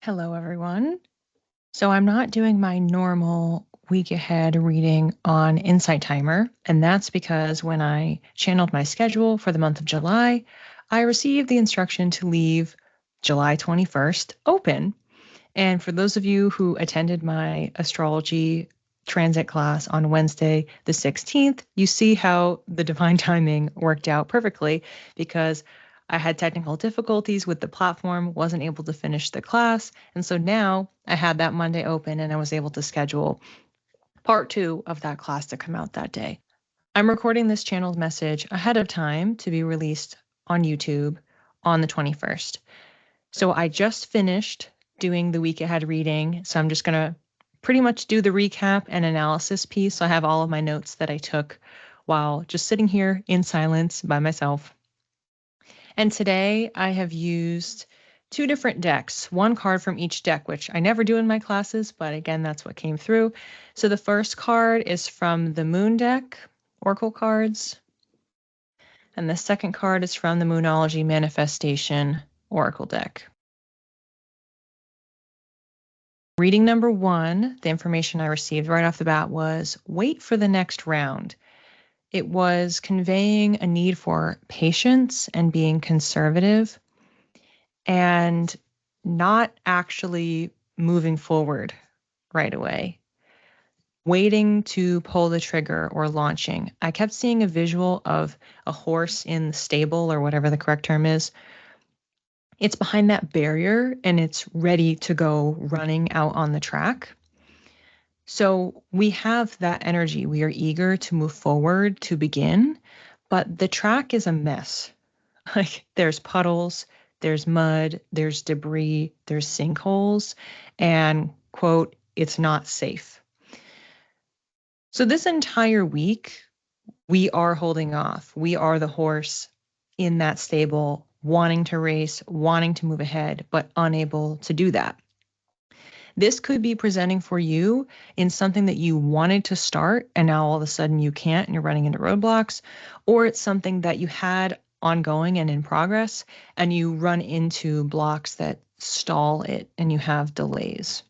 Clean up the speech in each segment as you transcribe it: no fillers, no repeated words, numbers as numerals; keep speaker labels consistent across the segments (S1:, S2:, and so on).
S1: Hello, everyone. So I'm not doing my normal week ahead reading on Insight Timer, and that's because when I channeled my schedule for the month of July, I received the instruction to leave July 21st open. And for those of you who attended my astrology transit class on Wednesday, the 16th, you see how the divine timing worked out perfectly because I had technical difficulties with the platform, wasn't able to finish the class. And so now I had that Monday open and I was able to schedule part 2 of that class to come out that day. I'm recording this channeled message ahead of time to be released on YouTube on the 21st. So I just finished doing the week ahead reading. So I'm just going to pretty much do the recap and analysis piece. So I have all of my notes that I took while just sitting here in silence by myself. And today I have used 2 different decks, one card from each deck, which I never do in my classes, but again, that's what came through. So the first card is from the Moon deck, Oracle cards. And the second card is from the Moonology Manifestation Oracle deck. Reading number 1, the information I received right off the bat was wait for the next round. It was conveying a need for patience and being conservative and not actually moving forward right away. Waiting to pull the trigger or launching. I kept seeing a visual of a horse in the stable or whatever the correct term is. It's behind that barrier and it's ready to go running out on the track. So we have that energy. We are eager to move forward to begin, but the track is a mess. Like there's puddles, there's mud, there's debris, there's sinkholes, and quote, it's not safe. So this entire week, we are holding off. We are the horse in that stable, wanting to race, wanting to move ahead, but unable to do that. This could be presenting for you in something that you wanted to start and now all of a sudden you can't and you're running into roadblocks, or it's something that you had ongoing and in progress and you run into blocks that stall it and you have delays.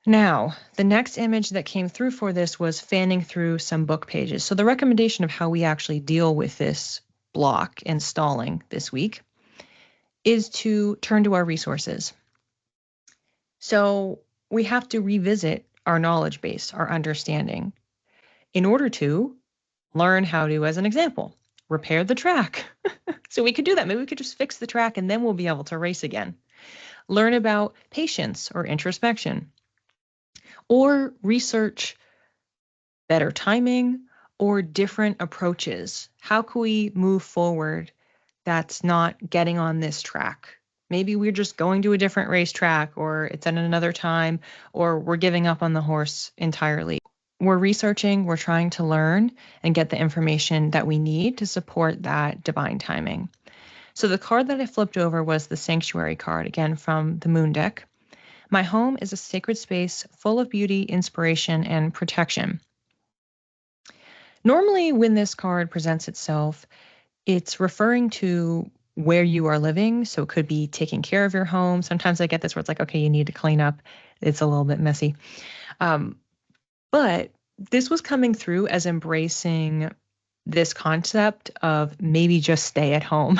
S1: Now, the next image that came through for this was fanning through some book pages. So the recommendation of how we actually deal with this block and stalling this week is to turn to our resources. So we have to revisit our knowledge base, our understanding, in order to learn how to, as an example, repair the track. So we could do that. Maybe we could just fix the track and then we'll be able to race again. Learn about patience or introspection, or research better timing or different approaches. How can we move forward that's not getting on this track? Maybe we're just going to a different racetrack, or it's at another time, or we're giving up on the horse entirely. We're researching, we're trying to learn and get the information that we need to support that divine timing. So the card that I flipped over was the Sanctuary card, again from the Moon deck. My home is a sacred space full of beauty, inspiration, and protection. Normally, when this card presents itself, it's referring to where you are living. So it could be taking care of your home. Sometimes I get this where it's like, okay, you need to clean up. It's a little bit messy. But this was coming through as embracing this concept of maybe just stay at home.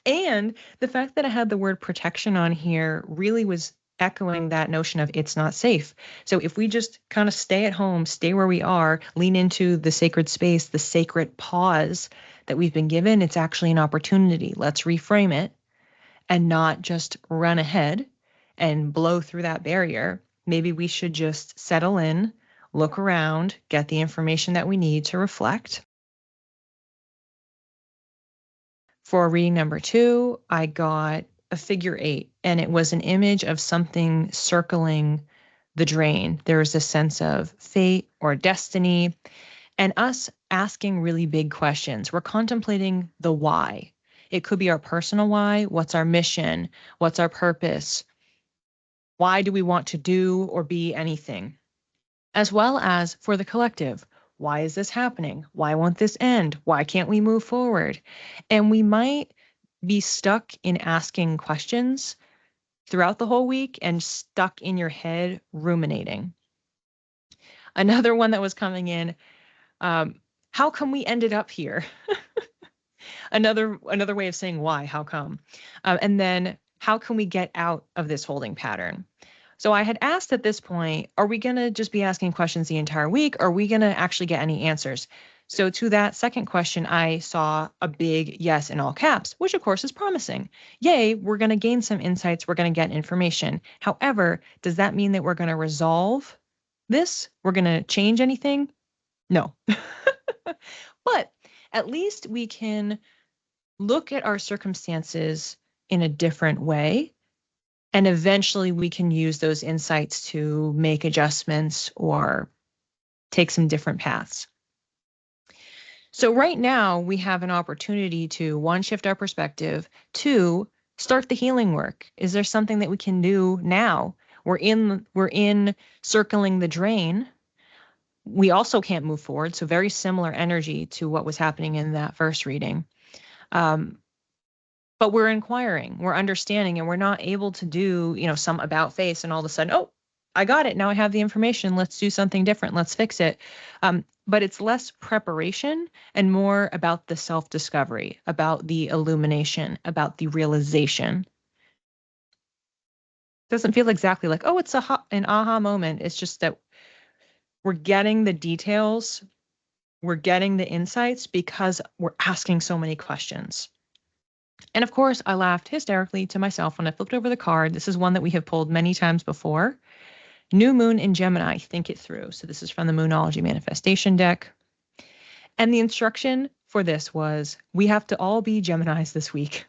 S1: And the fact that I had the word protection on here really was echoing that notion of it's not safe. So if we just kind of stay at home, stay where we are, lean into the sacred space, the sacred pause that we've been given, it's actually an opportunity. Let's reframe it and not just run ahead and blow through that barrier. Maybe we should just settle in, look around, get the information that we need to reflect. For reading number 2, I got a figure 8, and it was an image of something circling the drain. There was a sense of fate or destiny, and us asking really big questions. We're contemplating the why. It could be our personal why. What's our mission? What's our purpose? Why do we want to do or be anything? As well as for the collective. Why is this happening? Why won't this end? Why can't we move forward? And we might be stuck in asking questions throughout the whole week and stuck in your head ruminating. Another one that was coming in, how come we ended up here? Another way of saying why, how come? And then how can we get out of this holding pattern? So I had asked at this point, are we going to just be asking questions the entire week? Or are we going to actually get any answers? So to that second question, I saw a big yes in all caps, which of course is promising. Yay, we're going to gain some insights. We're going to get information. However, does that mean that we're going to resolve this? We're going to change anything? No. But at least we can look at our circumstances in a different way. And eventually we can use those insights to make adjustments or take some different paths. So right now we have an opportunity to, one, shift our perspective, two, start the healing work. Is there something that we can do now? We're in circling the drain. We also can't move forward. So very similar energy to what was happening in that first reading. But we're inquiring, we're understanding, and we're not able to do, some about face and all of a sudden, oh, I got it. Now I have the information. Let's do something different. Let's fix it. But it's less preparation and more about the self-discovery, about the illumination, about the realization. Doesn't feel exactly like, oh, it's an aha moment. It's just that we're getting the details, we're getting the insights because we're asking so many questions. And of course, I laughed hysterically to myself when I flipped over the card. This is one that we have pulled many times before. New Moon in Gemini, think it through. So this is from the Moonology Manifestation deck. And the instruction for this was, we have to all be Geminis this week.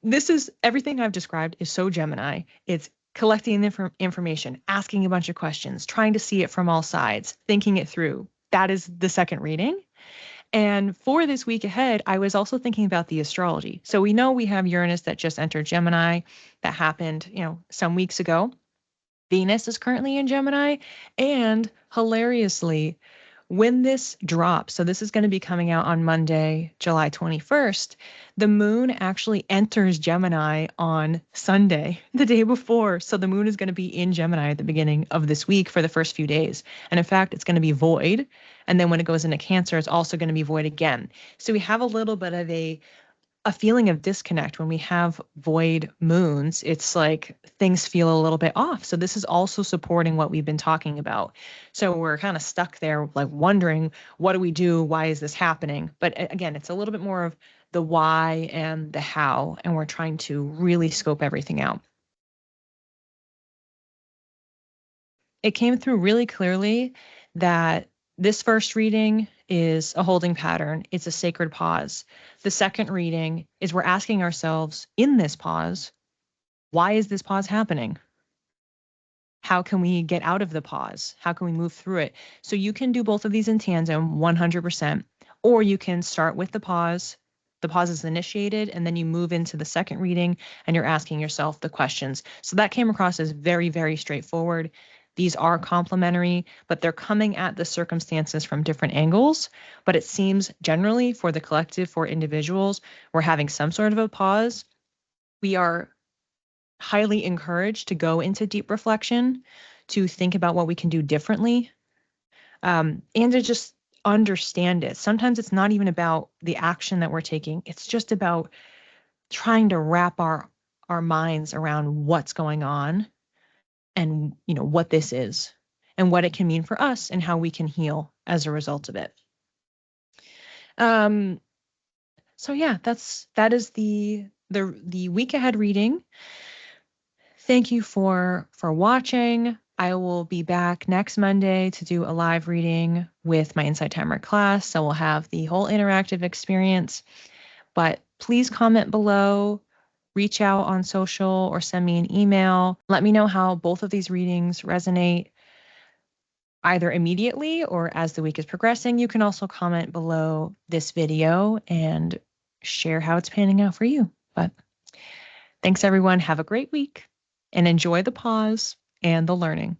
S1: This is, everything I've described is so Gemini. It's collecting the information, asking a bunch of questions, trying to see it from all sides, thinking it through. That is the second reading. And for this week ahead, I was also thinking about the astrology. So we know we have Uranus that just entered Gemini. That happened, some weeks ago. Venus is currently in Gemini. And hilariously, when this drops, so this is going to be coming out on Monday, July 21st, the moon actually enters Gemini on Sunday, the day before. So the moon is going to be in Gemini at the beginning of this week for the first few days. And in fact, it's going to be void. And then when it goes into Cancer, it's also going to be void again. So we have a little bit of a feeling of disconnect when we have void moons. It's like things feel a little bit off. So this is also supporting what we've been talking about. So we're kind of stuck there, like wondering, what do we do? Why is this happening? But again, it's a little bit more of the why and the how, and we're trying to really scope everything out. It came through really clearly that this first reading is a holding pattern. It's a sacred pause. The second reading is we're asking ourselves in this pause, why is this pause happening? How can we get out of the pause? How can we move through it? So you can do both of these in tandem 100%, or you can start with the pause. The pause is initiated, and then you move into the second reading and you're asking yourself the questions. So that came across as very, very straightforward. These are complementary, but they're coming at the circumstances from different angles. But it seems generally for the collective, for individuals, we're having some sort of a pause. We are highly encouraged to go into deep reflection, to think about what we can do differently, and to just understand it. Sometimes it's not even about the action that we're taking. It's just about trying to wrap our minds around what's going on and, what this is and what it can mean for us and how we can heal as a result of it. So yeah, that is the week ahead reading. Thank you for watching. I will be back next Monday to do a live reading with my Insight Timer class. So we'll have the whole interactive experience. But please comment below, reach out on social, or send me an email. Let me know how both of these readings resonate, either immediately or as the week is progressing. You can also comment below this video and share how it's panning out for you. But thanks, everyone. Have a great week and enjoy the pause and the learning.